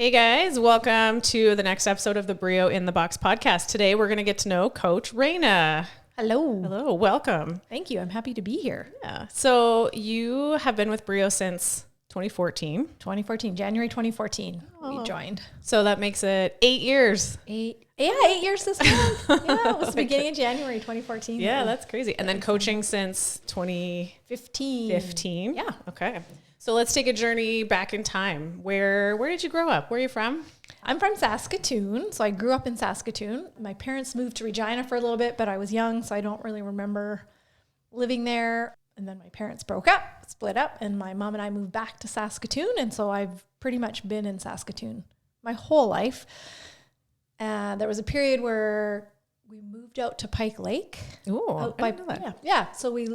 Hey guys, welcome to the next episode of the BRIO in the Box podcast. Today we're going to get to know Coach Rana. Hello. Hello, welcome. Thank you. I'm happy to be here. Yeah. So you have been with BRIO since 2014. January 2014, we joined. So that makes it 8 years. 8 years this month. Yeah, it was the beginning of January 2014. Yeah, that's crazy. And then coaching since 2015. Yeah. Okay. So let's take a journey back in time. Where did you grow up? Where are you from? I'm from Saskatoon, so I grew up in Saskatoon. My parents moved to Regina for a little bit, but I was young, so I don't really remember living there. And then my parents broke up, split up, and my mom and I moved back to Saskatoon. And so I've pretty much been in Saskatoon my whole life. There was a period where we moved out to Pike Lake. Oh, I didn't know that. Yeah. So we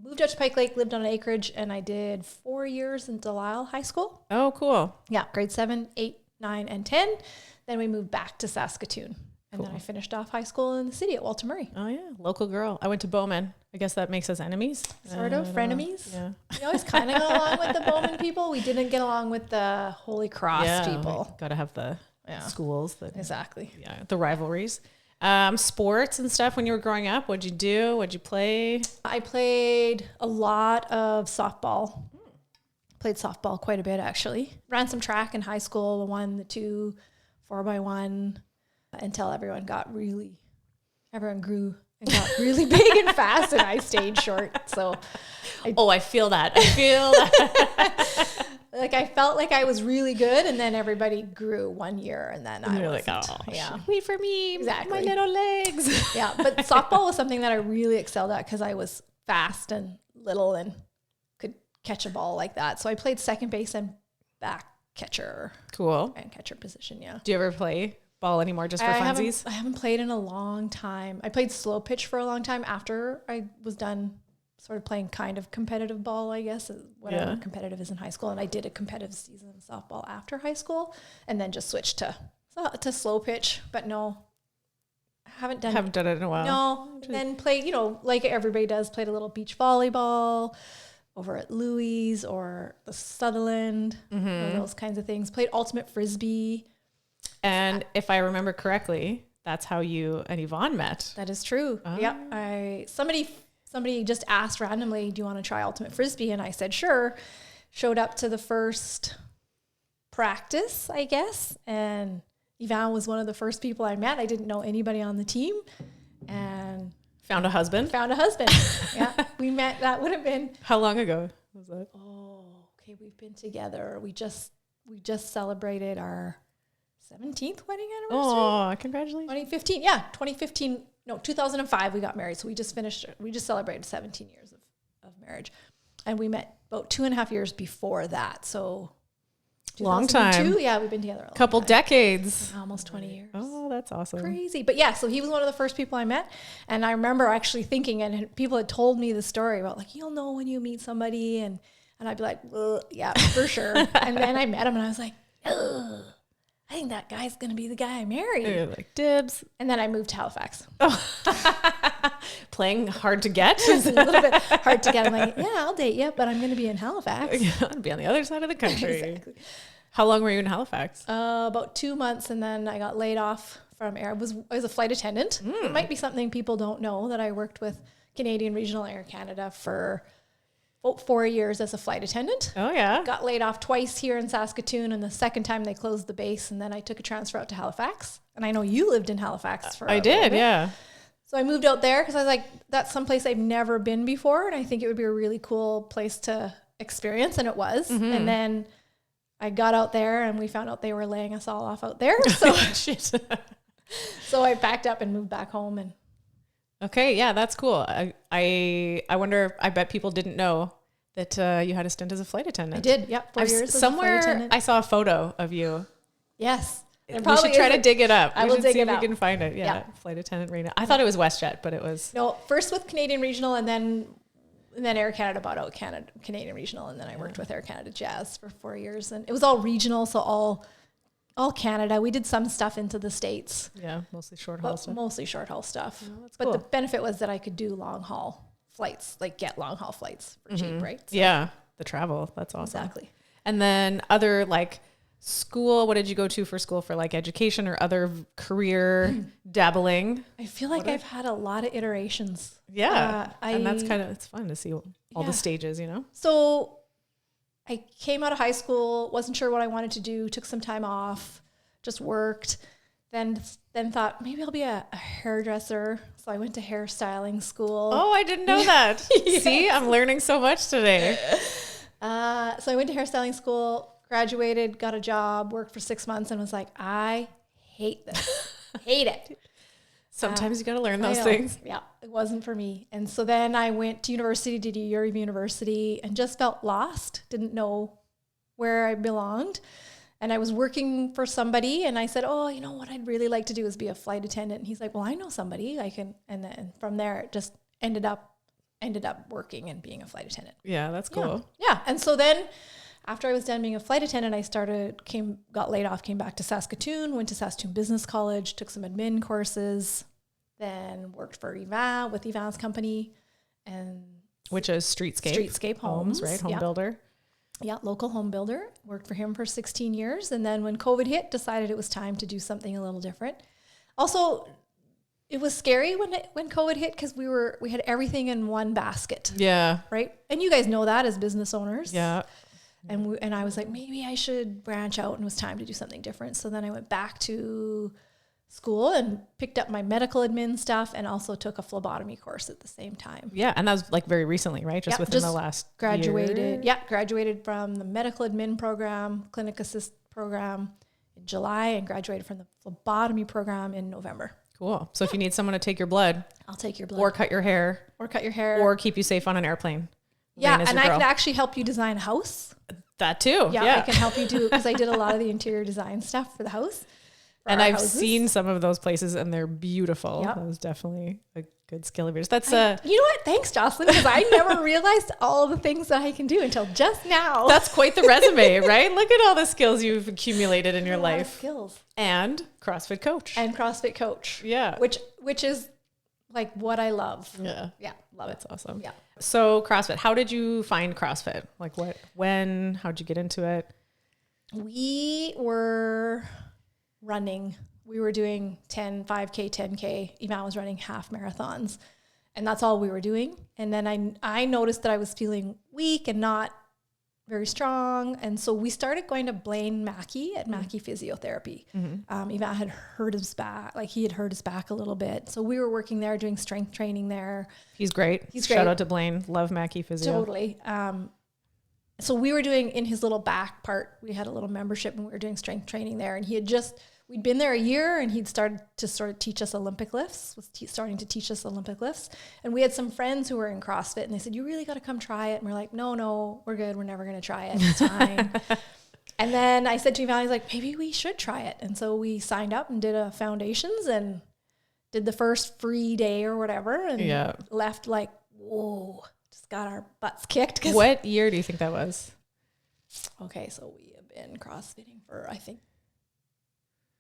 moved out to Pike Lake, lived on an acreage, and I did 4 years in Delisle High School. Oh, cool. Yeah, grade 7, 8, 9, and 10. Then we moved back to Saskatoon. And Cool. then I finished off high school in the city at Walter Murray. Oh, yeah. Local girl. I went to Bowman. I guess that makes us enemies. Sort of, frenemies. Yeah. We always kind of got along with the Bowman people. We didn't get along with the Holy Cross people. Got to have the schools. Exactly. Yeah, the rivalries. Sports and stuff when you were growing up. What'd you do? What'd you play? I played a lot of softball. Played softball quite a bit, actually. Ran some track in high school, the 1, the 2, 4x1, until everyone grew and got really big and fast, and I stayed short. So, I feel that. I feel that. I felt like I was really good, and then everybody grew 1 year, and then I was Wait for me. Exactly. My little legs. Yeah, but softball was something that I really excelled at because I was fast and little and could catch a ball like that. So I played second base and back catcher. Cool. And catcher position, yeah. Do you ever play ball anymore just for funsies? I haven't played in a long time. I played slow pitch for a long time after I was done sort of playing kind of competitive ball, I guess, whatever competitive is in high school. And I did a competitive season of softball after high school and then just switched to slow pitch. But no, I haven't done it in a while. No. And then played, like everybody does, played a little beach volleyball over at Louis or the Sutherland, or those kinds of things. Played ultimate frisbee. And if I remember correctly, that's how you and Yvonne met. That is true. Oh. Yeah. Somebody just asked randomly, do you want to try ultimate frisbee? And I said, sure. Showed up to the first practice, I guess. And Yvonne was one of the first people I met. I didn't know anybody on the team. And found a husband. Yeah. We met. That would have been. How long ago was that? Oh, okay. We've been together. We just celebrated our 17th wedding anniversary. Oh, congratulations. 2015. Yeah. 2015. No, 2005 we got married. So we just celebrated 17 years of marriage. And we met about 2.5 years before that. So long time. Yeah, we've been together a couple decades. Almost 20 years. Oh, that's awesome. Crazy. But yeah, so he was one of the first people I met. And I remember actually thinking, and people had told me the story about like, you'll know when you meet somebody. And I'd be like, well, yeah, for sure. And then I met him and I was like, ugh. I think that guy's going to be the guy I married. You're like, dibs. And then I moved to Halifax. Oh. Playing hard to get. It's a little bit hard to get. I'm like, yeah, I'll date you, but I'm going to be in Halifax. Yeah, I'll be on the other side of the country. Exactly. How long were you in Halifax? About 2 months, and then I got laid off from air. I was a flight attendant. It might be something people don't know that I worked with Canadian Regional Air Canada for 4 years as a flight attendant. Oh, yeah. Got laid off twice here in Saskatoon, and the second time they closed the base, and then I took a transfer out to Halifax. And I know you lived in Halifax for a little bit. Yeah. So I moved out there because I was like, that's someplace I've never been before, and I think it would be a really cool place to experience, and it was. Mm-hmm. And then I got out there, and we found out they were laying us all off out there. So, so I packed up and moved back home. And okay, yeah, that's cool. I wonder, I bet people didn't know that you had a stint as a flight attendant. I did, yep, 4 years as a flight attendant. Somewhere I saw a photo of you. Yes. We should try to dig it up. I will dig it up. See if we can find it. Yeah, flight attendant Rana. I thought it was WestJet, but it was... No, first with Canadian Regional, and then Air Canada bought out Canadian Regional, and then I worked with Air Canada Jazz for 4 years. And it was all regional, so all Canada. We did some stuff into the States. Yeah, mostly short haul stuff. Mostly short haul stuff. Oh, that's but cool. the benefit was that I could do long haul flights, like get long haul flights for cheap, right? So yeah, the travel. That's awesome. Exactly. And then other like school, what did you go to for school for like education or other career dabbling? I feel like I've had a lot of iterations. Yeah. And that's it's fun to see all the stages, you know? So I came out of high school, wasn't sure what I wanted to do, took some time off, just worked, then thought maybe I'll be a hairdresser. So I went to hairstyling school. Oh, I didn't know that. Yes. See, I'm learning so much today. So I went to hairstyling school, graduated, got a job, worked for 6 months, and was like, I hate this. Hate it. Sometimes you got to learn those things. Yeah, it wasn't for me. And so then I went to university, did a year of university, and just felt lost, didn't know where I belonged. And I was working for somebody, and I said, oh, you know what I'd really like to do is be a flight attendant. And he's like, well, I know somebody. I can. And then from there, it just ended up working and being a flight attendant. Yeah, that's cool. Yeah. And so then after I was done being a flight attendant, I got laid off, came back to Saskatoon, went to Saskatoon Business College, took some admin courses, then worked for with Ivan's company, which is Streetscape Homes, right? Home builder. Yeah, local home builder. Worked for him for 16 years. And then when COVID hit, decided it was time to do something a little different. Also, it was scary when COVID hit because we had everything in one basket. Yeah. Right? And you guys know that as business owners. Yeah. And I was like, maybe I should branch out, and it was time to do something different. So then I went back to school and picked up my medical admin stuff and also took a phlebotomy course at the same time. Yeah. And that was like very recently, right? Just within the last graduated. year? Yeah. Graduated from the medical admin program, clinic assist program in July, and graduated from the phlebotomy program in November. Cool. So if you need someone to take your blood, I'll take your blood. Or cut your hair. Or keep you safe on an airplane. Yeah. And I can actually help you design a house. That too. Yeah. I can help you do, because I did a lot of the interior design stuff for the house. And I've seen some of those places and they're beautiful. Yep. That was definitely a good skill of yours. That's you know what? Thanks, Jocelyn, because I never realized all the things that I can do until just now. That's quite the resume, right? Look at all the skills you've accumulated in your life. Skills. And CrossFit coach. Yeah. Which is like what I love. Yeah. Yeah. Love That's it. awesome. Yeah. So CrossFit, how did you find CrossFit? Like how'd you get into it? We were running. We were doing 5K, 10K. Ivan was running half marathons, and that's all we were doing. And then I noticed that I was feeling weak and not very strong. And so we started going to Blaine Mackey at Mackey Physiotherapy. Mm-hmm. Ivan had hurt his back. Like he had hurt his back a little bit. So we were working there, doing strength training there. He's great. Shout out to Blaine. Love Mackey Physio. Totally. So we were doing in his little back part, we had a little membership and we were doing strength training there. And we'd been there a year, and he'd started to teach us Olympic lifts, starting to teach us Olympic lifts. And we had some friends who were in CrossFit, and they said, you really got to come try it. And we're like, no, we're good. We're never going to try it. It's fine. And then I said to Ivan, he's like, maybe we should try it. And so we signed up and did a foundations and did the first free day or whatever, and left like, whoa, just got our butts kicked. What year do you think that was? Okay, so we have been CrossFitting for, I think,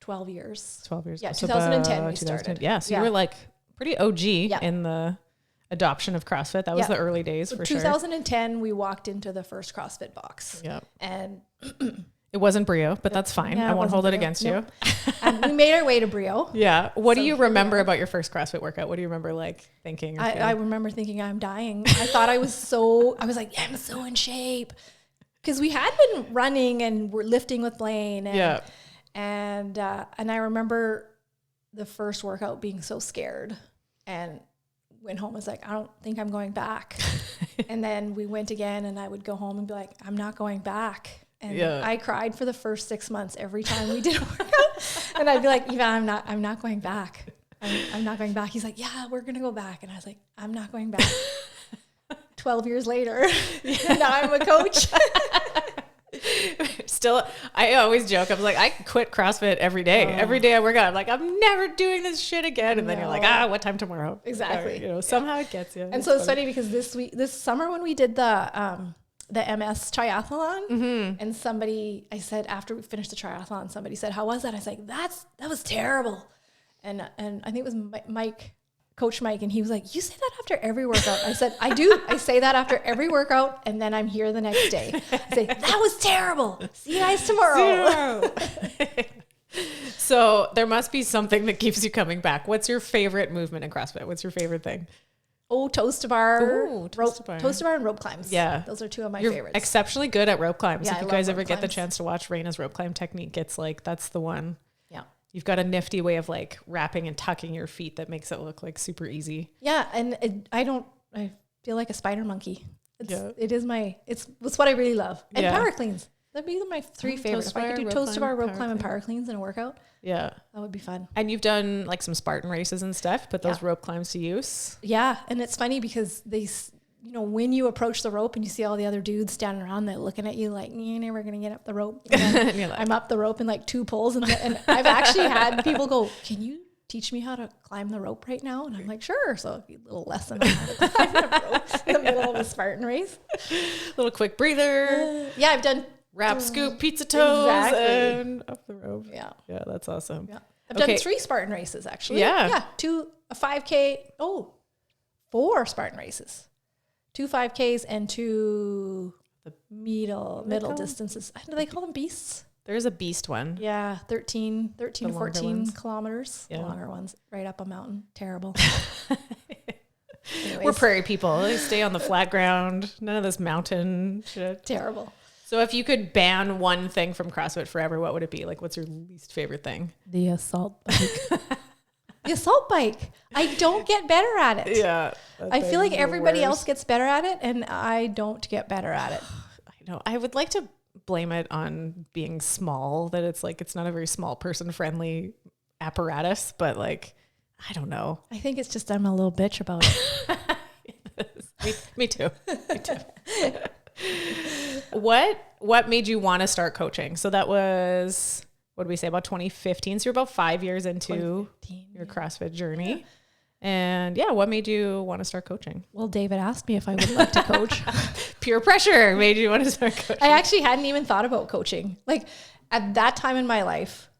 12 years. 12 years. Yeah, 2010 we started. Yeah, so you were like pretty OG in the adoption of CrossFit. That was the early days for 2010, we walked into the first CrossFit box. Yeah. And it wasn't BRIO, but that's fine. I won't hold it against you. And we made our way to BRIO. Yeah. What do you remember about your first CrossFit workout? What do you remember like thinking? I remember thinking I'm dying. I thought I was I'm so in shape. Because we had been running and we're lifting with Blaine. And I remember the first workout being so scared, and went home. I was like, I don't think I'm going back. And then we went again, and I would go home and be like, I'm not going back. And I cried for the first 6 months every time we did a workout. And I'd be like, Ivan, I'm not going back. I'm not going back. He's like, yeah, we're going to go back. And I was like, I'm not going back. 12 years later, now I'm a coach. Still, I always joke. I was like, I quit CrossFit every day. Every day I work out, I'm like, I'm never doing this shit again. And then you're like, what time tomorrow? Exactly. Or, somehow it gets you. And so it's funny because this summer when we did the MS triathlon, and I said after we finished the triathlon, somebody said, how was that? I was like, that was terrible. And I think it was Mike Coach Mike, and he was like, you say that after every workout. I said, I do. I say that after every workout, and then I'm here the next day. I say, that was terrible. See you guys tomorrow. So there must be something that keeps you coming back. What's your favorite movement in CrossFit? What's your favorite thing? Oh, toes to bar. Ooh, toes to bar and rope climbs. Yeah. Those are two of my You're favorites. exceptionally good at rope climbs. Yeah, if you guys ever get the chance to watch Rana's rope climb technique, it's like, that's the one. Yeah. You've got a nifty way of like wrapping and tucking your feet that makes it look like super easy. Yeah. And I feel like a spider monkey. It's what I really love. And power cleans. That'd be my three favorites. If I could do toes to bar, rope climb, and power cleans in a workout. Yeah. That would be fun. And you've done like some Spartan races and stuff, put those rope climbs to use. Yeah. And it's funny because when you approach the rope and you see all the other dudes standing around, they're looking at you like, you're never going to get up the rope. And like, I'm up the rope in like 2 pulls. And I've actually had people go, can you teach me how to climb the rope right now? And I'm like, sure. So a little lesson on how to climb the rope in the middle of a Spartan race. Little quick breather. Yeah, I've done wrap, scoop, pizza toes, and up the rope. Yeah. Yeah, that's awesome. Yeah. I've done 3 Spartan races actually. Yeah. Yeah. A 5K. 4 Spartan races. 2 5Ks and 2 middle distances. Do they call them beasts? There's a beast one. Yeah. 13 to 14 kilometers. Yeah. The longer ones. Right up a mountain. Terrible. We're prairie people. They stay on the flat ground. None of this mountain shit. Terrible. So if you could ban one thing from CrossFit forever, what would it be? Like, what's your least favorite thing? The assault bike. The assault bike. I don't get better at it. Yeah. I feel like everybody else gets better at it, and I don't get better at it. I know. I would like to blame it on being small, that it's like, it's not a very small person friendly apparatus, but like, I don't know. I think it's just I'm a little bitch about it. Me too. Me too. What made you want to start coaching? So that was, what did we say, about 2015? So you're about 5 years into your CrossFit journey. Yeah. And what made you want to start coaching? Well, David asked me if I would like to coach. Peer pressure made you want to start coaching. I actually hadn't even thought about coaching. Like at that time in my life,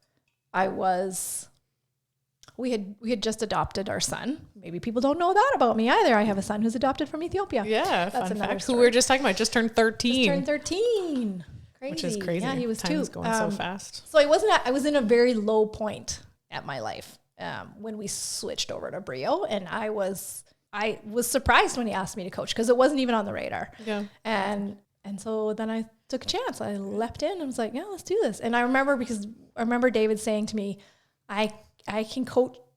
we had just adopted our son. Maybe people don't know that about me either. I have a son who's adopted from Ethiopia. Yeah, that's another fact. Who we were just talking about, just turned 13. Just turned 13. Crazy. Which is crazy. Yeah, he was Time's 2. going so fast. So I was in a very low point at my life when we switched over to BRIO, and I was surprised when he asked me to coach because it wasn't even on the radar. Yeah. And so then I took a chance. I leapt in and was like, yeah, let's do this. And I remember David saying to me, I can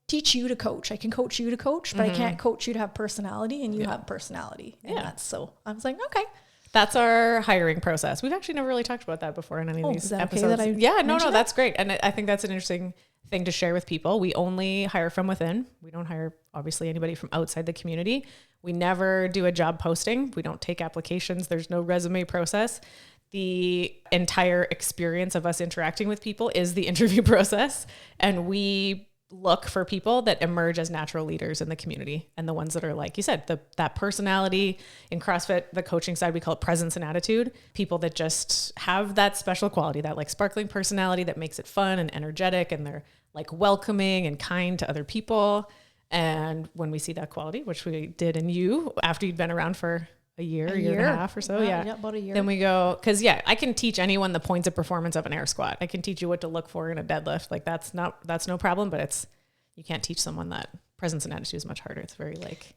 teach you to coach. I can coach you to coach, but I can't coach you to have personality, and you have personality. And so I was like, okay. That's our hiring process. We've actually never really talked about that before in any of these episodes. No, that's great. And I think that's an interesting thing to share with people. We only hire from within. We don't hire, obviously, anybody from outside the community. We never do a job posting. We don't take applications. There's no resume process. The entire experience of us interacting with people is the interview process. And we look for people that emerge as natural leaders in the community, and the ones that are, like you said, that personality. In CrossFit, the coaching side, we call it presence and attitude. People that just have that special quality, that like sparkling personality that makes it fun and energetic, and they're like welcoming and kind to other people. And when we see that quality, which we did in you after you'd been around for a year and a half or so. Yeah. About a year. Then we go, cause I can teach anyone the points of performance of an air squat. I can teach you what to look for in a deadlift. Like that's no problem, but you can't teach someone that. Presence and attitude is much harder. It's very like,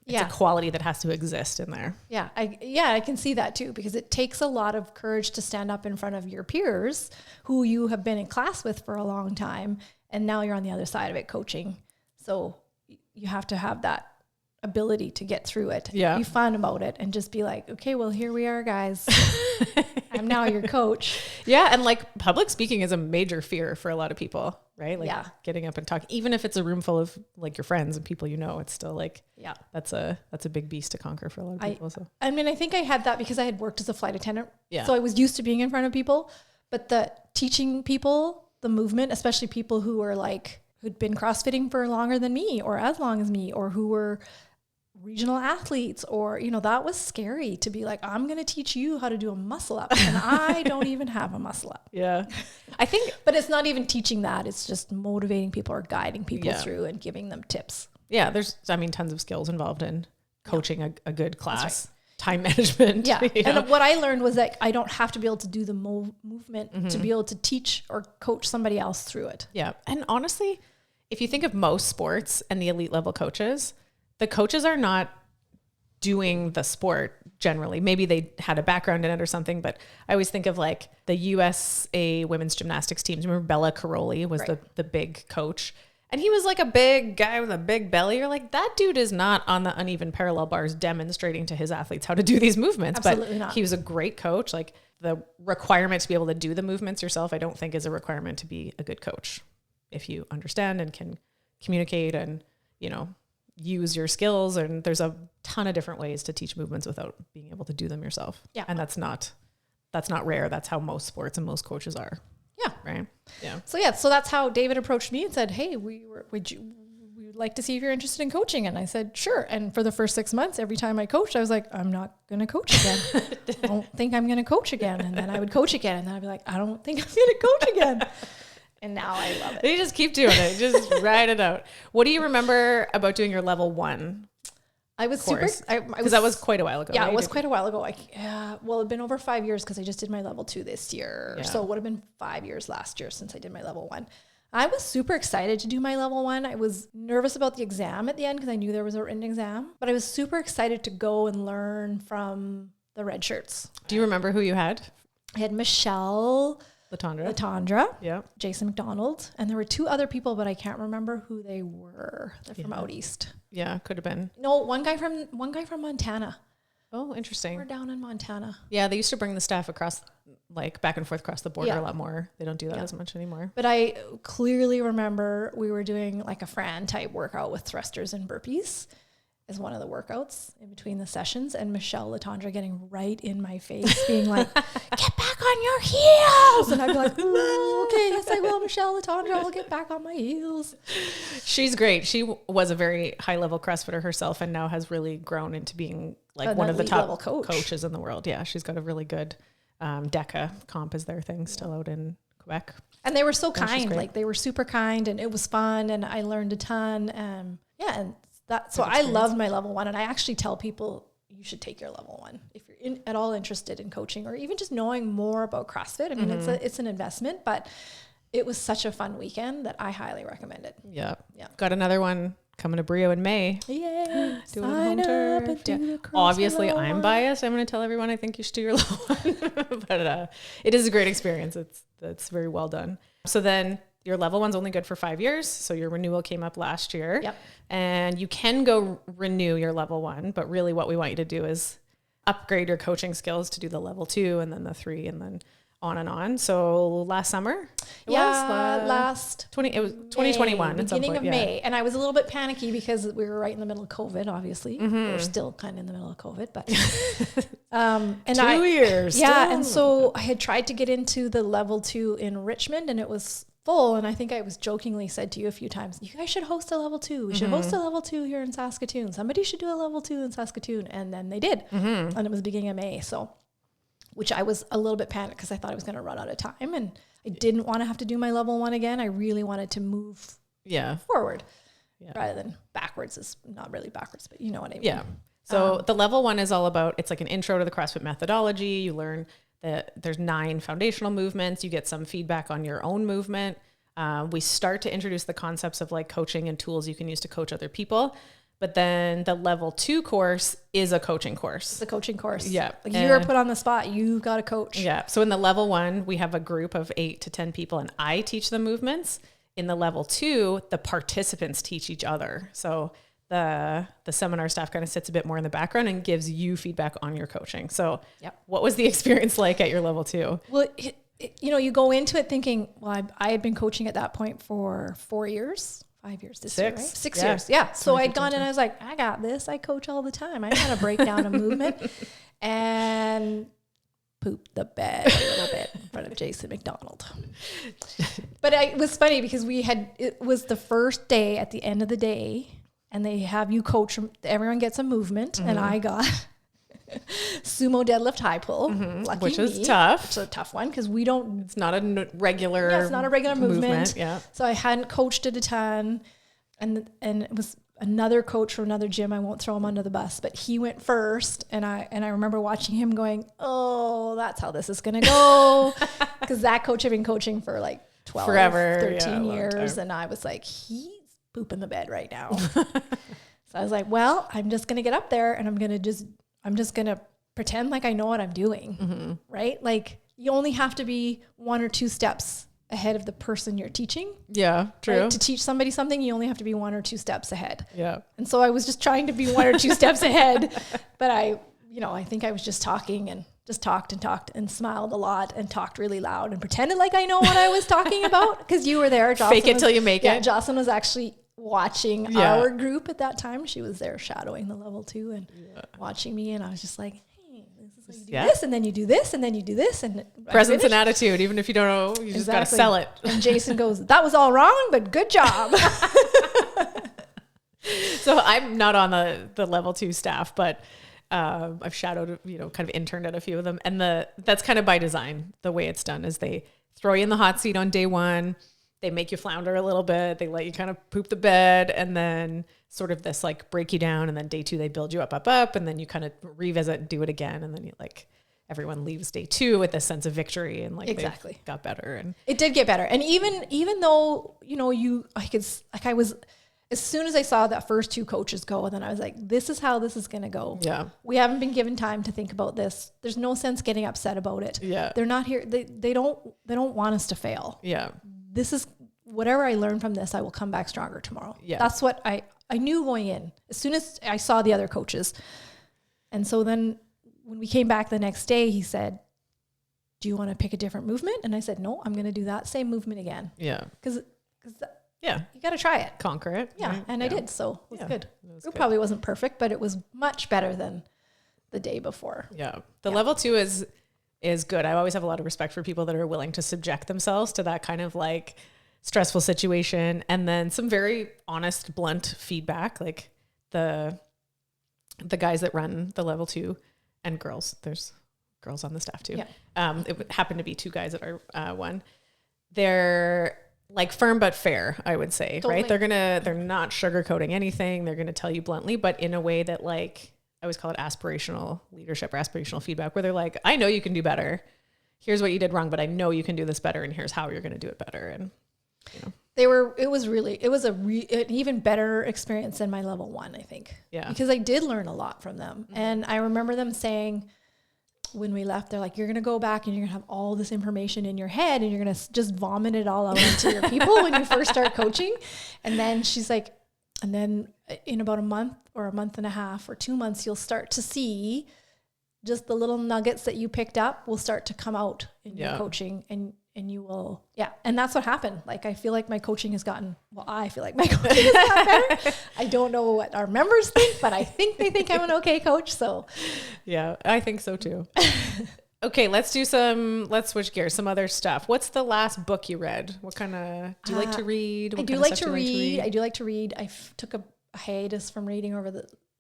it's a quality that has to exist in there. Yeah. I can see that too, because it takes a lot of courage to stand up in front of your peers who you have been in class with for a long time. And now you're on the other side of it coaching. So you have to have that ability to get through it, be fun about it, and just be like, okay, well, here we are, guys. I'm now your coach. Yeah. And like public speaking is a major fear for a lot of people, right? Like getting up and talking, even if it's a room full of like your friends and people, it's still like, that's a big beast to conquer for a lot of people. I mean, I think I had that because I had worked as a flight attendant. Yeah. So I was used to being in front of people, but the teaching people, the movement, especially people who were like, who'd been CrossFitting for longer than me or as long as me, or who were regional athletes, or, that was scary to be like, I'm going to teach you how to do a muscle up, and I don't even have a muscle up. Yeah. I think, but it's not even teaching that. It's just motivating people or guiding people through and giving them tips. Yeah. There's, tons of skills involved in coaching a good class. Right. Time management. Yeah. And what I learned was that I don't have to be able to do the movement to be able to teach or coach somebody else through it. Yeah. And honestly, if you think of most sports and the elite level coaches, the coaches are not doing the sport generally. Maybe they had a background in it or something, but I always think of like the USA women's gymnastics teams. Remember Bella Caroli was the big coach. And he was like a big guy with a big belly. You're like, that dude is not on the uneven parallel bars demonstrating to his athletes how to do these movements. Absolutely but not. He was a great coach. Like the requirement to be able to do the movements yourself, I don't think is a requirement to be a good coach. If you understand and can communicate and, use your skills. And there's a ton of different ways to teach movements without being able to do them yourself. Yeah. And that's not rare. That's how most sports and most coaches are. Yeah. Right. Yeah. So that's how David approached me and said, hey, we would like to see if you're interested in coaching. And I said, sure. And for the first 6 months, every time I coached, I was like, I'm not going to coach again. I don't think I'm going to coach again. And then I would coach again. And then I'd be like, I don't think I'm going to coach again. And now I love it. You just keep doing it. Just ride it out. What do you remember about doing your level 1? I was course? Because that was quite a while ago. Yeah, right? It was quite a while ago. Well, it'd been over 5 years because I just did my level 2 this year. Yeah. So it would have been 5 years last year since I did my level 1. I was super excited to do my level 1. I was nervous about the exam at the end because I knew there was a written exam, but I was super excited to go and learn from the red shirts. Do you remember who you had? I had Michelle Latondra, yeah, Jason McDonald, and there were 2 other people, but I can't remember who they were. They're from out east. Yeah, could have been. No, one guy from Montana. Oh, interesting. We're down in Montana. Yeah, they used to bring the staff across, like back and forth across the border a lot more. They don't do that as much anymore. But I clearly remember we were doing like a Fran type workout with thrusters and burpees as one of the workouts in between the sessions, and Michelle Latondra getting right in my face, being like, "Get back on your heels!" And I'd be like, "Okay, yes, I will, Michelle Latondra. I'll get back on my heels." She's great. She was a very high level CrossFitter herself, and now has really grown into being like one of the top coaches in the world. Yeah, she's got a really good DECA comp is their thing still out in Quebec. And they were so kind, like they were super kind, and it was fun, and I learned a ton. And so I loved my level 1, and I actually tell people you should take your level 1 if you're at all interested in coaching or even just knowing more about CrossFit. I mean, it's an investment, but it was such a fun weekend that I highly recommend it. Yeah. Got another one coming to BRIO in May. Yeah. Doing home turf. Obviously, I'm biased. I'm going to tell everyone I think you should do your level 1, but it is a great experience. It's very well done. So then your level 1's only good for 5 years. So your renewal came up last year. Yep. And you can go renew your level 1, but really what we want you to do is upgrade your coaching skills to do the level 2 and then the 3 and then on and on. So last summer? It was 2021. Beginning of May. And I was a little bit panicky because we were right in the middle of COVID, obviously. We're still kind of in the middle of COVID, but and 2 years. Yeah. Still. And so I had tried to get into the level 2 in Richmond, and it was full. And I think I was jokingly said to you a few times, you guys should host a level 2. We should host a level 2 here in Saskatoon. Somebody should do a level 2 in Saskatoon. And then they did. And it was beginning of May. So, which I was a little bit panicked because I thought I was going to run out of time, and I didn't want to have to do my level 1 again. I really wanted to move forward rather than backwards. Is not really backwards, but you know what I mean. Yeah. So the level 1 is all about, it's like an intro to the CrossFit methodology. You learn that there's 9 foundational movements. You get some feedback on your own movement. We start to introduce the concepts of like coaching and tools you can use to coach other people. But then the level 2 course is a coaching course. The coaching course. Yeah. Like you're put on the spot. You've got to coach. Yeah. So in the level 1, we have a group of 8 to 10 people, and I teach the movements. In the level 2, the participants teach each other. So the seminar staff kind of sits a bit more in the background and gives you feedback on your coaching. So what was the experience like at your level 2? Well, you go into it thinking, well, I had been coaching at that point for 4 years. 5 years this year, right? 6 years. Yeah. So I'd gone and I was like, I got this. I coach all the time. I know how to break down a movement, and pooped the bed a little bit in front of Jason McDonald. But it was funny because it was the first day at the end of the day, and they have you coach, everyone gets a movement, and I got sumo deadlift high pull, which is tough. It's a tough one because it's not a regular. Yeah, it's not a regular movement. Yeah. So I hadn't coached it a ton, and it was another coach from another gym. I won't throw him under the bus, but he went first. And I remember watching him going, oh, that's how this is going to go. Because that coach had been coaching for like 12, forever, 13 years. And I was like, he's pooping the bed right now. So I was like, well, I'm just going to get up there and I'm just going to pretend like I know what I'm doing. Right? Like you only have to be 1 or 2 steps ahead of the person you're teaching. Yeah, true. Right? To teach somebody something, you only have to be 1 or 2 steps ahead. Yeah. And so I was just trying to be 1 or 2 steps ahead, but I think I was just talking and just talked and smiled a lot and talked really loud and pretended like I know what I was talking about because you were there. Jocelyn Fake it till you make it. Jocelyn was actually watching our group at that time. She was there shadowing the level 2 and watching me, and I was just like, you do this and then you do this and then you do this and presence and attitude, even if you don't know, you just got to sell it. And Jason goes, that was all wrong, but good job. So I'm not on the level 2 staff, but I've shadowed, kind of interned at a few of them. And that's kind of by design. The way it's done is they throw you in the hot seat on day 1. They make you flounder a little bit. They let you kind of poop the bed, and then sort of this like break you down. And then day 2, they build you up. And then you kind of revisit and do it again. And then you everyone leaves day 2 with this sense of victory and exactly got better. And it did get better. And even though, I was, as soon as I saw that first 2 coaches go, and then I was like, this is how this is going to go. Yeah. We haven't been given time to think about this. There's no sense getting upset about it. Yeah. They're not here. They don't want us to fail. Yeah. This is whatever I learned from this, I will come back stronger tomorrow. Yeah. That's what I knew going in as soon as I saw the other coaches. And so then when we came back the next day, he said, do you want to pick a different movement? And I said, no, I'm going to do that same movement again. Yeah. Because you got to try it. Conquer it. Yeah. Right? And I did. So it was good. It probably wasn't perfect, but it was much better than the day before. Yeah. The level 2 is good. I always have a lot of respect for people that are willing to subject themselves to that kind of like stressful situation. And then some very honest, blunt feedback, like the guys that run the level 2 and girls, there's girls on the staff too. Yeah. It happened to be 2 guys that are one. They're like firm, but fair, I would say, totally. Right? They're not sugarcoating anything. They're going to tell you bluntly, but in a way that like, I always call it aspirational leadership or aspirational feedback, where they're like, I know you can do better. Here's what you did wrong, but I know you can do this better. And here's how you're going to do it better. And, it was an even better experience than my level 1, I think. Yeah. Because I did learn a lot from them. Mm-hmm. And I remember them saying when we left, they're like, you're going to go back and you're going to have all this information in your head and you're going to just vomit it all out onto your people when you first start coaching. And then she's like, and then in about a month or a month and a half or 2 months, you'll start to see just the little nuggets that you picked up will start to come out in your coaching and you will, and that's what happened. Like, I feel like my coaching has gotten, I feel like my coaching has gotten better. I don't know what our members think, but I think they think I'm an okay coach. So yeah, I think so too. Okay, let's switch gears, some other stuff. What's the last book you read? What kind of, do you like to read? I do like to read. I took a hiatus from reading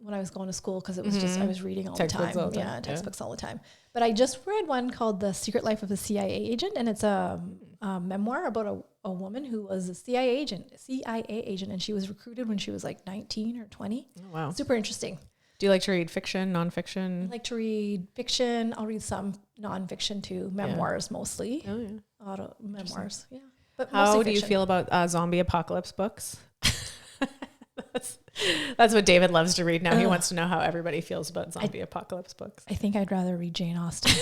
when I was going to school because it was just, I was reading all the time. Textbooks all the time. But I just read one called The Secret Life of a CIA Agent, and it's a memoir about a woman who was a CIA agent, and she was recruited when she was like 19 or 20. Oh, wow. Super interesting. Do you like to read fiction, nonfiction? I like to read fiction. I'll read some nonfiction too. Memoirs mostly. Oh, yeah. Auto memoirs. Yeah. But how do you feel about zombie apocalypse books? That's what David loves to read now. He wants to know how everybody feels about zombie apocalypse books. I think I'd rather read Jane Austen.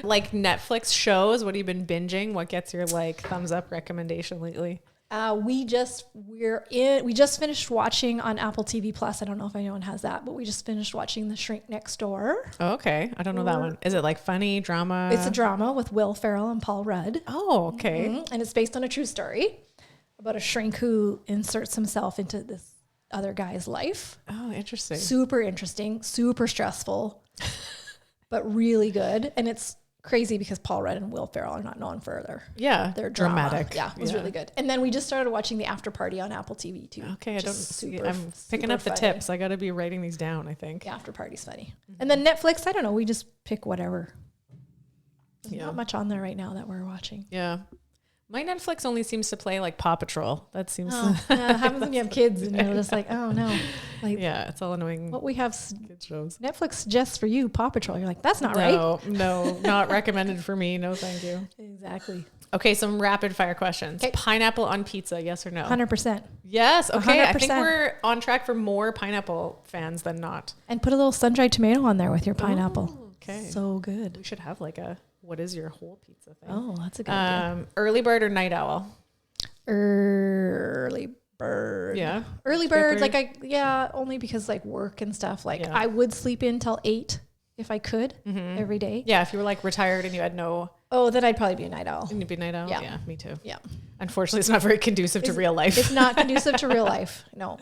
Like Netflix shows, what have you been binging? What gets your like thumbs up recommendation lately? We just finished watching on Apple TV Plus. I don't know if anyone has that, but we just finished watching The Shrink Next Door. Oh, okay. I don't know that one. Is it like funny drama? It's a drama with Will Ferrell and Paul Rudd. Oh, okay. Mm-hmm. And it's based on a true story about a shrink who inserts himself into this other guy's life. Oh, interesting. Super interesting, super stressful, but really good. And it's crazy because Paul Rudd and Will Ferrell are not known for their dramatic. Yeah, it was really good. And then we just started watching The After Party on Apple TV too. Okay, I'm picking up the tips. I got to be writing these down, I think. The After Party's funny. Mm-hmm. And then Netflix, I don't know, we just pick whatever. There's not much on there right now that we're watching. Yeah. My Netflix only seems to play like Paw Patrol. That seems. Happens when you have kids and you're just like, oh no. Like, yeah, it's all annoying. What we have kid shows. Netflix suggests for you Paw Patrol. You're like, that's not right. No, not recommended for me. No, thank you. Exactly. Okay, some rapid fire questions. Okay. Pineapple on pizza, yes or no? 100%. Yes. Okay, 100%. I think we're on track for more pineapple fans than not. And put a little sun-dried tomato on there with your pineapple. Oh, okay. So good. We should have like a what is your whole pizza thing? Oh, that's a good idea. Early bird or night owl? Early bird. Yeah. Early bird, only because like work and stuff. Like I would sleep in till 8 if I could every day. Yeah, if you were like retired and you had no... Oh, then I'd probably be a night owl. You'd be a night owl? Yeah, me too. Yeah. Unfortunately, it's not very conducive to real life. It's not conducive to real life. No.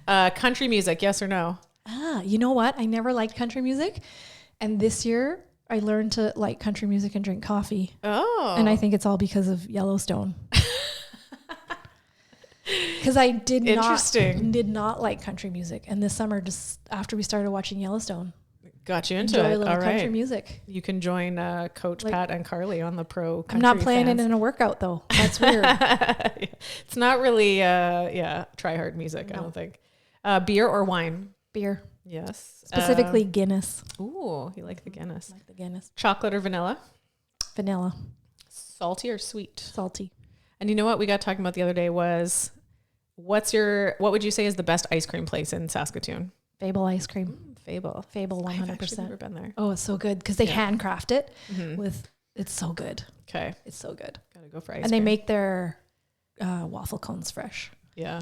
Country music, yes or no? You know what? I never liked country music. And this year I learned to like country music and drink coffee. Oh. And I think it's all because of Yellowstone. Because I did not like country music. And this summer, just after we started watching Yellowstone, got you into it. All right. Country music. You can join Coach Pat and Carly on the pro country. I'm not playing it in a workout though. That's weird. It's not really try hard music, no. I don't think. Beer or wine? Beer. Yes. Specifically Guinness. Ooh, you like the Guinness. I like the Guinness. Chocolate or vanilla? Vanilla. Salty or sweet? Salty. And you know what we got talking about the other day was what would you say is the best ice cream place in Saskatoon? Fable ice cream. Fable 100%. I've actually never been there. Oh, it's so good because they handcraft it it's so good. Okay. It's so good. Gotta go for ice cream. And they make their waffle cones fresh. Yeah.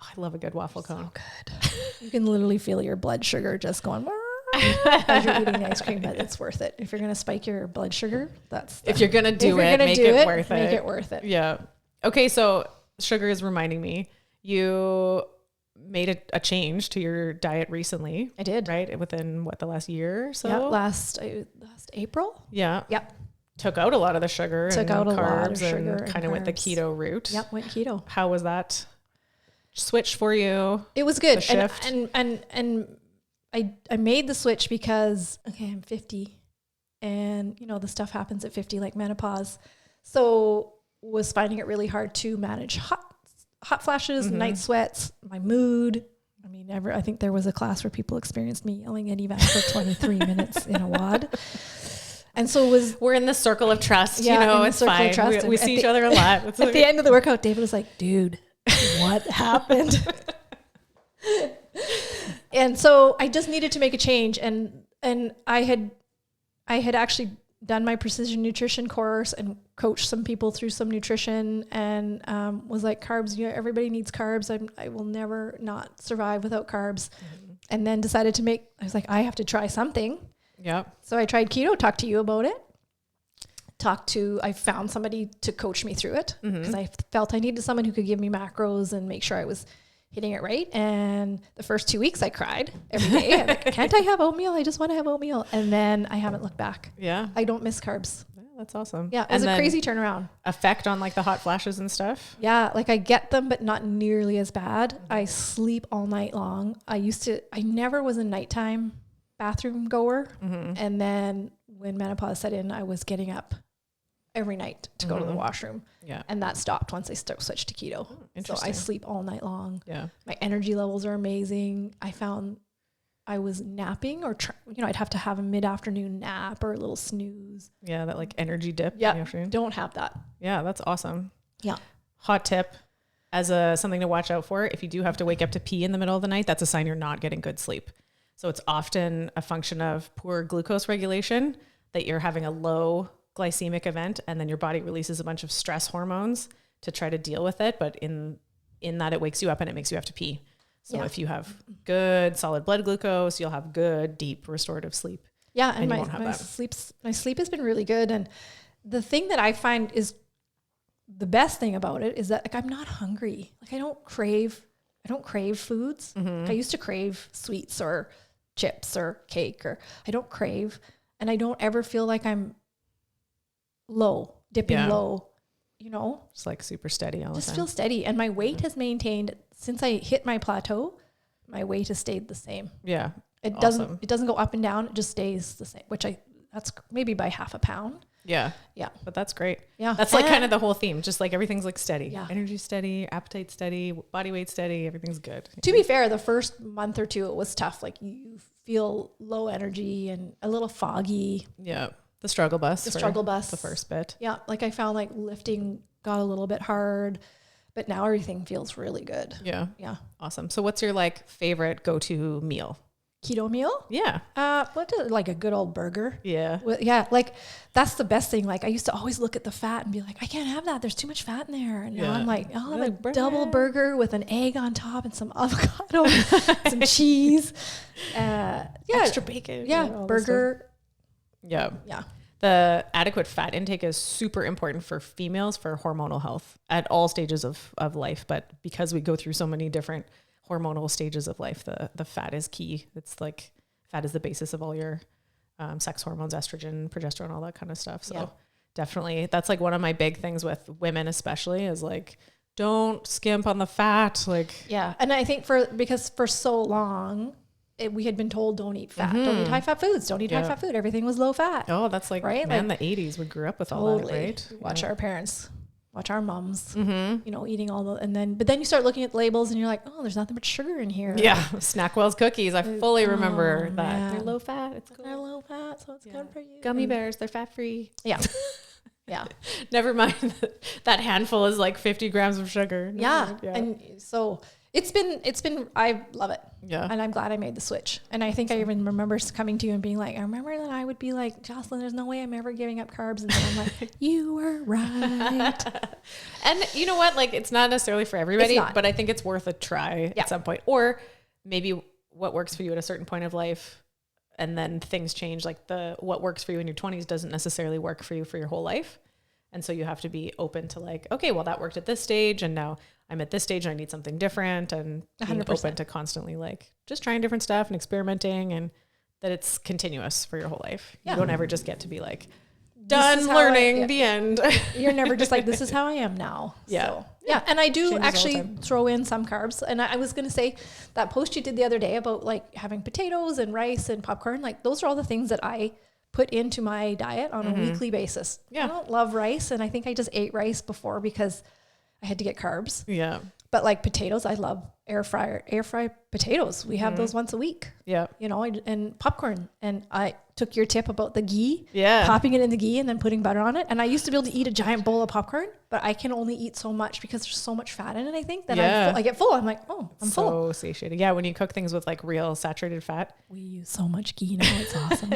Oh, I love a good waffle cone. So good. You can literally feel your blood sugar just going as you're eating ice cream, but it's worth it. If you're going to spike your blood sugar, if you're going to do it, make it worth it. Make it worth it. Yeah. Okay. So sugar is reminding me, you made a change to your diet recently. I did. Right? Within the last year or so? Yeah, last April. Yeah. Yep. Took out a lot of the sugar and carbs and kind of went the keto route. Yep, went keto. How was that switch for you? It was good. And I made the switch because I'm 50 and the stuff happens at 50 like menopause. So was finding it really hard to manage hot flashes, night sweats, my mood. I mean, I think there was a class where people experienced me yelling at Evan for 23 minutes in a WOD. And so we're in the circle of trust, it's fine. We see each other a lot. At the end of the workout, David was like, dude, what happened? And so I just needed to make a change. And I had actually done my precision nutrition course and coached some people through some nutrition and was like, carbs, everybody needs carbs. I will never not survive without carbs. And then decided I was like, I have to try something. Yep. So I tried keto, talked to you about it. I found somebody to coach me through it because I felt I needed someone who could give me macros and make sure I was hitting it right. And the first 2 weeks I cried every day. I'm like, can't I have oatmeal? I just want to have oatmeal. And then I haven't looked back. Yeah. I don't miss carbs. Yeah, that's awesome. Yeah. It was a crazy turnaround. Effect on like the hot flashes and stuff? Yeah. Like I get them, but not nearly as bad. I sleep all night long. I never was a nighttime bathroom goer. And then when menopause set in, I was getting up every night to go to the washroom. Yeah. And that stopped once I switched to keto. So I sleep all night long. Yeah. My energy levels are amazing. I found I was napping or, I'd have to have a mid-afternoon nap or a little snooze. Yeah. That like energy dip. Yeah. Don't have that. Yeah. That's awesome. Yeah. Hot tip as something to watch out for. If you do have to wake up to pee in the middle of the night, that's a sign you're not getting good sleep. So it's often a function of poor glucose regulation, that you're having a low glycemic event and then your body releases a bunch of stress hormones to try to deal with it. But in that it wakes you up and it makes you have to pee. So if you have good solid blood glucose, you'll have good, deep restorative sleep. Yeah. And my sleep has been really good. And the thing that I find is the best thing about it is that like, I'm not hungry. Like I don't crave foods. Like, I used to crave sweets or chips or cake, or I don't crave, and I don't ever feel like I'm dipping low, It's like super steady all the time. Just feel steady. And my weight has maintained since I hit my plateau. My weight has stayed the same. Yeah. It doesn't go up and down. It just stays the same, that's maybe by half a pound. Yeah. Yeah. But that's great. Yeah. That's like kind of the whole theme. Just like everything's like steady. Yeah. Energy steady, appetite steady, body weight steady. Everything's good. To be fair, the first month or two, it was tough. Like you feel low energy and a little foggy. Yeah. The struggle bus. The first bit. Yeah. Like I found like lifting got a little bit hard, but now everything feels really good. Yeah. Yeah. Awesome. So what's your like favorite go-to meal? Keto meal? Yeah. Like a good old burger. Yeah. Yeah. Like that's the best thing. Like I used to always look at the fat and be like, I can't have that. There's too much fat in there. And now I'm like, I'll have a double burger with an egg on top and some avocado, some cheese. Extra bacon. Yeah. Burger. Yeah. Yeah. The adequate fat intake is super important for females for hormonal health at all stages of life. But because we go through so many different hormonal stages of life, the fat is key. It's like fat is the basis of all your sex hormones, estrogen, progesterone, all that kind of stuff. So definitely that's like one of my big things with women, especially, is like, don't skimp on the fat. Like, yeah. And I think because for so long, we had been told don't eat fat, don't eat high fat foods, don't eat high fat food. Everything was low fat. Oh, that's like, right? Man, like, the 80s, we grew up with all that, right? Watch our parents, watch our moms, you know, eating all the, but then you start looking at the labels and you're like, oh, there's not that much sugar in here. Yeah. Snackwell's cookies. I fully remember that. Man. They're low fat. It's cool. They're low fat, so it's good for you. Gummy bears, they're fat free. Yeah. Yeah. Never mind. That handful is like 50 grams of sugar. Yeah. And so it's been, I love it. Yeah. And I'm glad I made the switch. And I think I even remember coming to you and being like, I remember that I would be like, Jocelyn, there's no way I'm ever giving up carbs. And then I'm like, you were right. And you know what? Like, it's not necessarily for everybody, but I think it's worth a try at some point. Or maybe what works for you at a certain point of life, and then things change. Like what works for you in your 20s doesn't necessarily work for you for your whole life. And so you have to be open to like, okay, well, that worked at this stage, and now I'm at this stage and I need something different, and being 100%. Open to constantly like just trying different stuff and experimenting, and that it's continuous for your whole life. Yeah. You don't ever just get to be like, done learning, the end. You're never just like, this is how I am now. Yeah. So, yeah. And I do actually throw in some carbs. And I was going to say that post you did the other day about like having potatoes and rice and popcorn, like those are all the things that I put into my diet on a weekly basis. Yeah. I don't love rice. And I think I just ate rice before because I had to get carbs. Yeah. But like potatoes, I love air fry potatoes. We have those once a week. Yeah. You know, and popcorn. And I took your tip about the ghee, popping it in the ghee and then putting butter on it. And I used to be able to eat a giant bowl of popcorn, but I can only eat so much because there's so much fat in it. I think that I get full. I'm like, oh, I'm full. So satiated. Yeah. When you cook things with like real saturated fat. We use so much ghee now. It's awesome.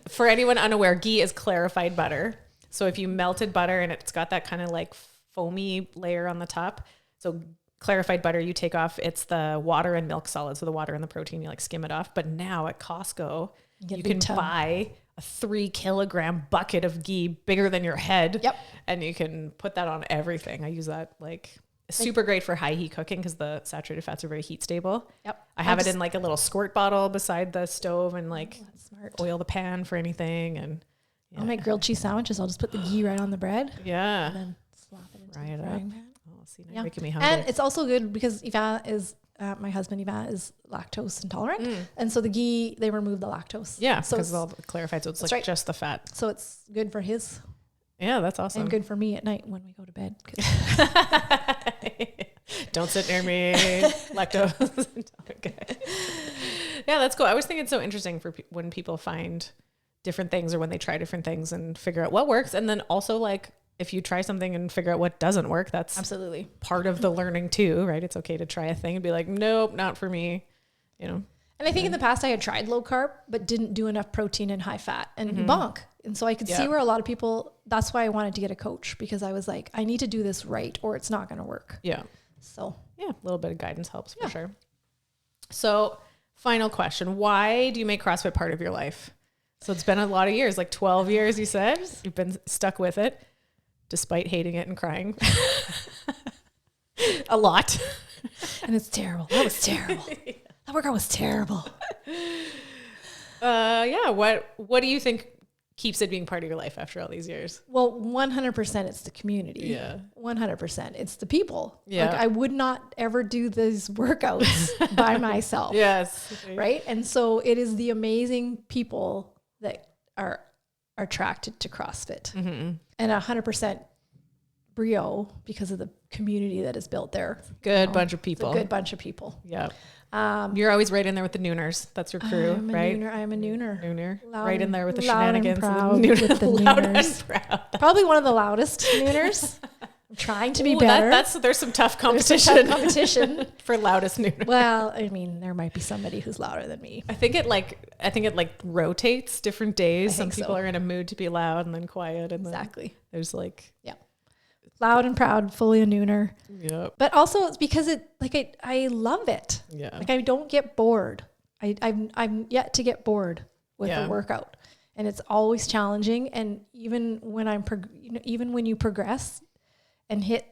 For anyone unaware, ghee is clarified butter. So if you melted butter and it's got that kind of like foamy layer on the top. So clarified butter, you take off, it's the water and milk solid. So the water and the protein, you like skim it off. But now at Costco, you can buy a 3 kilogram bucket of ghee bigger than your head. Yep. And you can put that on everything. I use that super great for high heat cooking because the saturated fats are very heat stable. Yep. I have it in like a little squirt bottle beside the stove and like oil the pan for anything. And I'll make grilled cheese sandwiches. I'll just put the ghee right on the bread. Yeah. And then slap it into the frying pan. Oh, see, now you're making me hungry. And it's also good because my husband Yvan is lactose intolerant. And so the ghee, they remove the lactose. Yeah, so because it's all clarified. So it's like just the fat. So it's good for his. Yeah, that's awesome. And good for me at night when we go to bed. Don't sit near me, lactose. Okay. Yeah, that's cool. I always think it's so interesting for when people find different things or when they try different things and figure out what works. And then also like, if you try something and figure out what doesn't work, that's absolutely part of the learning too, right? It's okay to try a thing and be like, nope, not for me, you know? And I think in the past I had tried low carb, but didn't do enough protein and high fat and bonk. And so I could see where a lot of people, that's why I wanted to get a coach, because I was like, I need to do this right or it's not going to work. Yeah. So yeah, a little bit of guidance helps for sure. So final question, why do you make CrossFit part of your life? So it's been a lot of years, like 12 years, you said. You've been stuck with it despite hating it and crying a lot. And it's terrible. That was terrible. That workout was terrible. Yeah. What do you think keeps it being part of your life after all these years? Well, 100% it's the community. Yeah. 100%. It's the people. Yeah. Like I would not ever do these workouts by myself. Yes. Right. And so it is the amazing people that are are attracted to CrossFit, and 100% BRIO because of the community that is built there. Good bunch of people. It's a good bunch of people. Yeah. You're always right in there with the nooners. That's your crew, right? I'm a nooner. Nooner. Loud right in there with the loud shenanigans. And proud with the loud nooners. And proud. Probably one of the loudest nooners. I'm trying to be better. There's some tough competition. For loudest nooner. Well, I mean, there might be somebody who's louder than me. I think it rotates different days. Some people are in a mood to be loud and then quiet, and exactly. There's loud and proud, fully a nooner. Yep. But also it's because I love it. Yeah. Like I don't get bored. I'm yet to get bored with the workout, and it's always challenging. And even when even when you progress and hit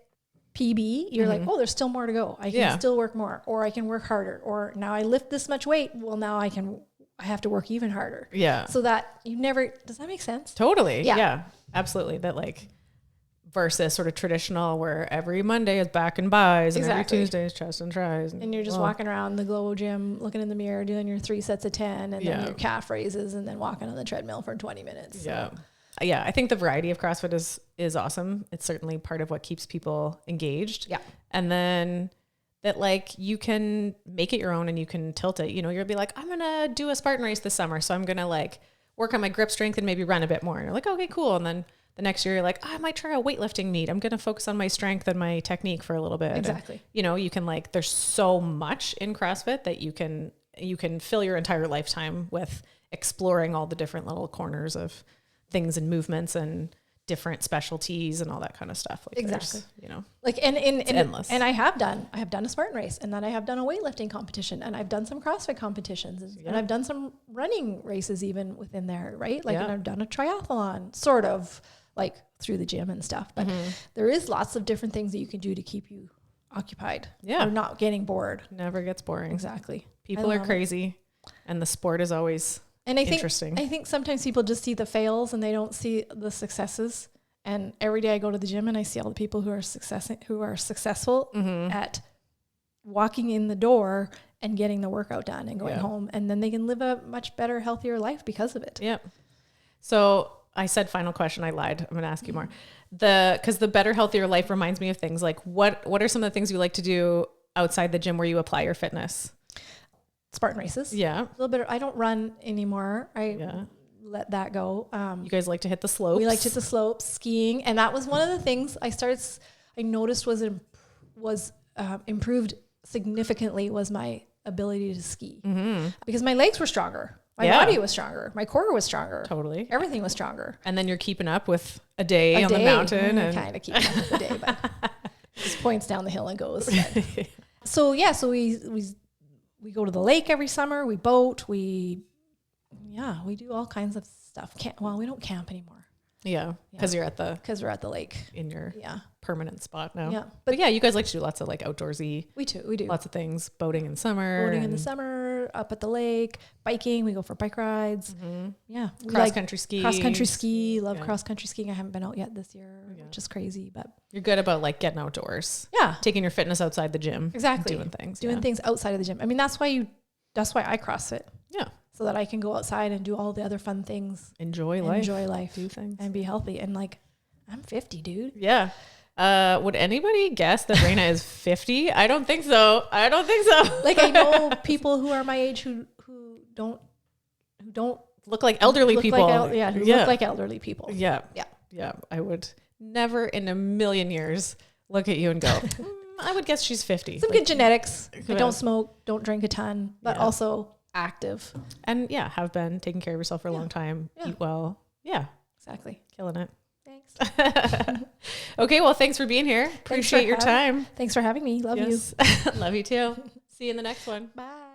PB, you're like, oh, there's still more to go. I can still work more, or I can work harder, or now I lift this much weight. Well, now I have to work even harder. Yeah. So that does that make sense? Totally. Yeah. Absolutely. That versus sort of traditional where every Monday is back and buys and every Tuesday is chest and tries. And you're just walking around the Glow gym, looking in the mirror, doing your 3 sets of 10 and then your calf raises and then walking on the treadmill for 20 minutes. So. Yeah. Yeah. I think the variety of CrossFit is awesome. It's certainly part of what keeps people engaged. Yeah. And then that you can make it your own and you can tilt it. You'll be like, I'm going to do a Spartan race this summer. So I'm going to work on my grip strength and maybe run a bit more. And you're like, okay, cool. And then the next year you're like, I might try a weightlifting meet. I'm going to focus on my strength and my technique for a little bit. Exactly. And, you can there's so much in CrossFit that you can fill your entire lifetime with exploring all the different little corners of things and movements and different specialties and all that kind of stuff. Exactly. And endless. And I have done a Spartan race, and then I have done a weightlifting competition, and I've done some CrossFit competitions, and I've done some running races even within there, right? And I've done a triathlon sort of through the gym and stuff, but there is lots of different things that you can do to keep you occupied or not getting bored. Never gets boring. Exactly. People are crazy and the sport is always interesting. I think sometimes people just see the fails and they don't see the successes. And every day I go to the gym and I see all the people who are successful at walking in the door and getting the workout done and going home, and then they can live a much better, healthier life because of it. Yep. So I said final question. I lied. I'm going to ask you more. Because the better, healthier life reminds me of things like what are some of the things you like to do outside the gym where you apply your fitness? Spartan races. Yeah. A little bit. I don't run anymore. I let that go. You guys like to hit the slopes. We like to hit the slopes, skiing. And that was one of the things I noticed was improved significantly was my ability to ski because my legs were stronger. My body was stronger. My core was stronger. Totally. Everything was stronger. And then you're keeping up with a day on the mountain. And kind of keeping up with the day, but just points down the hill and goes. So we go to the lake every summer. We boat. We do all kinds of stuff. We don't camp anymore. Yeah. Because we're at the lake in your permanent spot now. Yeah. But you guys like to do lots of outdoorsy. We do. Lots of things. Boating in the summer, up at the lake, biking. We go for bike rides. Yeah. Cross country ski. Love cross country skiing. I haven't been out yet this year, which is crazy, but you're good about getting outdoors. Yeah. Taking your fitness outside the gym. Exactly. Doing things outside of the gym. I mean, that's why I CrossFit. Yeah. So that I can go outside and do all the other fun things. Enjoy life. Do things. And be healthy. And I'm 50, dude. Yeah. Would anybody guess that Rana is 50? I don't think so. I know people who are my age who don't look like elderly people. Look like elderly people. Yeah. Yeah. Yeah. I would never in a million years look at you and go, I would guess she's 50. Some good genetics. I don't smoke, don't drink a ton, but also active. And have been taking care of yourself for a long time. Eat well. Yeah. Exactly. Killing it. Thanks. Okay. Well, thanks for being here. Appreciate your time. Thanks for having me. Love you. Love you too. See you in the next one. Bye.